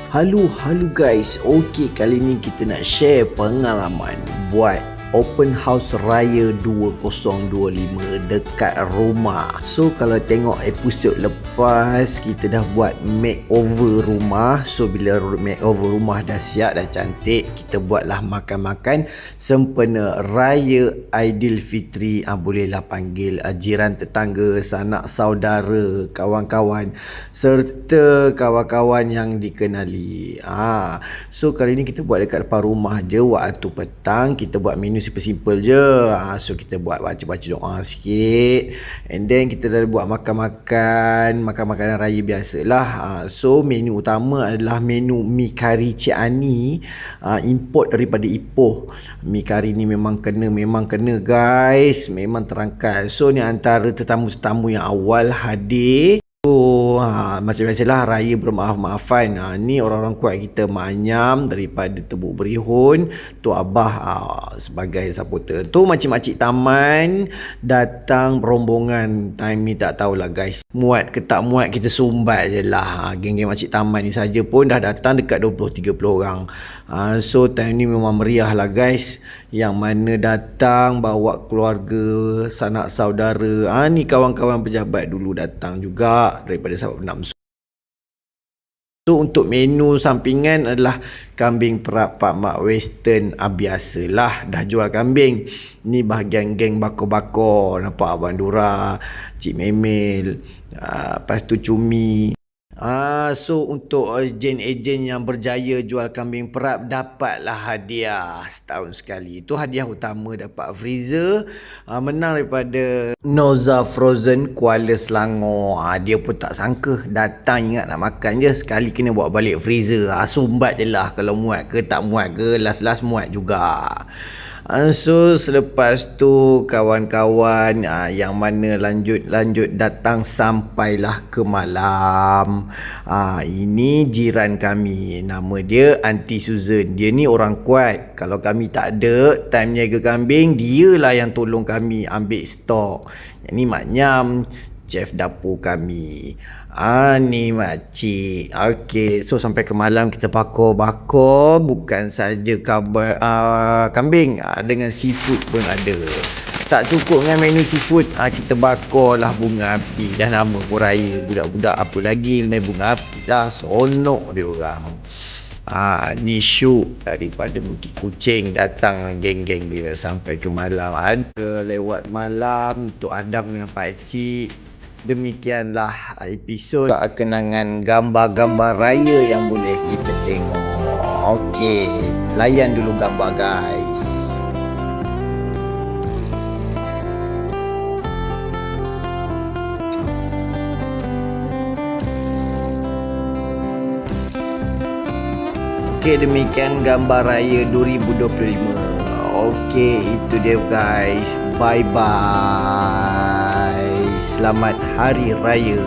Halo guys. Okey, kali ni kita nak share pengalaman buat open house raya 2025 dekat rumah. So kalau tengok episod lepas, kita dah buat makeover rumah. So bila makeover rumah dah siap, dah cantik, kita buatlah makan-makan sempena raya Aidilfitri. Bolehlah panggil jiran tetangga, sanak saudara, kawan-kawan serta kawan-kawan yang dikenali. So kali ni kita buat dekat depan rumah je. Waktu petang kita buat menu simple-simple je. So kita buat baca-baca doa sikit, and then kita dah buat makan makanan raya biasalah. So menu utama adalah menu mi kari Cik Ani, import daripada Ipoh. Mi kari ni memang kena guys, memang terangkat. So ni antara tetamu-tetamu yang awal hadir. Macam biasalah raya bermaaf-maafan. Ni orang-orang kuat kita, Mak Anyam daripada Tebuk Berihun, Tu Abah sebagai supporter. Tu makcik-makcik taman datang berombongan. Time ni tak tahulah guys, muat ke tak muat, kita sumbat je lah. Geng-geng makcik taman ni saja pun dah datang dekat 20-30 orang. So time ni memang meriah lah guys. Yang mana datang bawa keluarga, sanak saudara. Ni kawan-kawan pejabat dulu datang juga daripada Sabak Benam. So untuk menu sampingan adalah kambing perap Pak Mak Western. Biasalah dah jual kambing. Ni bahagian geng bakor-bakor. Nampak Abang Dura, Cik Memel, lepas tu Cumi. So untuk ejen-ejen yang berjaya jual kambing perap, dapatlah hadiah setahun sekali. Itu hadiah utama, dapat freezer. Menang daripada Noza Frozen Kuala Selangor. Dia pun tak sangka, datang ingat nak makan je, sekali kena bawa balik freezer. Sumbat je lah, kalau muat ke tak muat ke, last muat juga. So selepas tu kawan-kawan yang mana lanjut datang sampailah ke malam. Ini jiran kami, nama dia Aunty Susan. Dia ni orang kuat. Kalau kami tak ada time niaga kambing, dialah yang tolong kami ambil stok. Ini Mak Nyam, chef dapur kami. Ni makcik. Okey, so sampai ke malam kita bakor bukan saja kambing, dengan seafood pun ada. Tak cukup dengan menu seafood, kita bakor lah bunga api. Dah nama pun raya, budak-budak apa lagi naik bunga api dah, seronok dia orang. Ni Syuk daripada Bukit Kucing datang, geng-geng dia sampai ke malam. Ada lewat malam Tok Adam dengan Pakcik. Demikianlah episod kenangan gambar-gambar raya yang boleh kita tengok. Okey, layan dulu gambar guys. Okey, demikian gambar raya 2025. Okey, itu dia guys. Bye-bye. Selamat Hari Raya.